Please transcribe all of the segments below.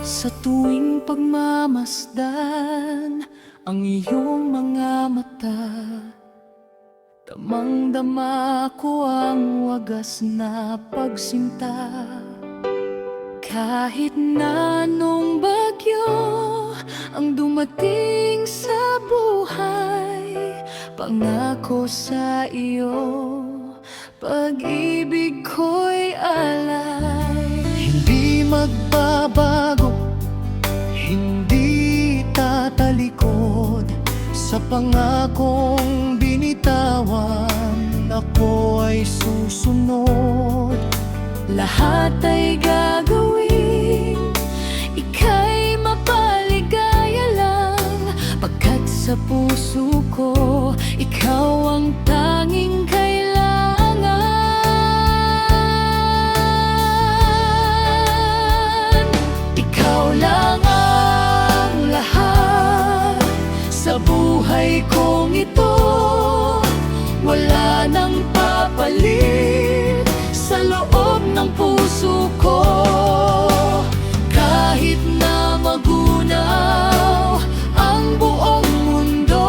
Sa tuwing pagmamasdan ang iyong mga mata, damang-dama ko ang wagas na pagsinta. Kahit na anong bagyo ang dumating sa buhay, pangako sa iyo, pag-ibig ko'y alay. Hindi magbabago, hindi tatalikod sa pangakong binitawan. Ako ay susunod, lahat ay gagawin, ika'y mapaligaya lang, pagkat sa puso ko ikaw ang tanging kailangan. Ikaw lang ang lahat sa buhay kong ito, wala nang papalit sa loob ng puso ko. Kahit na magunaw ang buong mundo,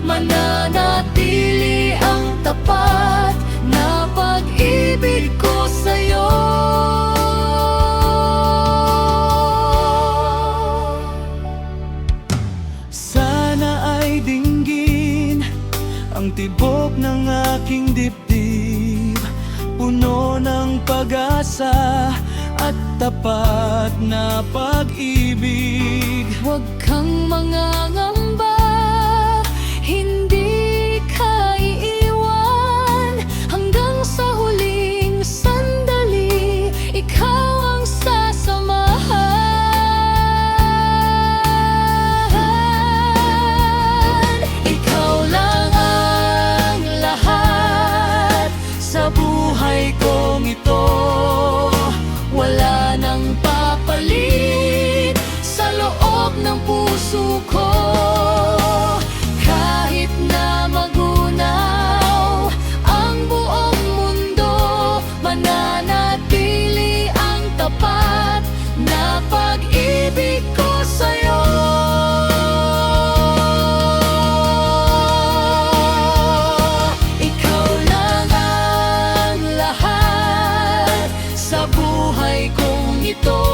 mananatili ang tapat na pag-ibig ko sa'yo. Sana ay dinggin ang tibok ng aking dibdib, puno ng pag-asa at tapat na pag-ibig. Huwag kang mangangamba, hindi ka iiwan, hanggang sa huling sandali ikaw ang sasamahan. Ikaw lang ang lahat sa buhay kong ito, wala nang papalit sa loob ng puso ko. Kahit na magunaw ang buong mundo, mananatili ang tapat na pag-ibig ko sa'yo. Ikaw lang ang lahat sa buhay kong ito,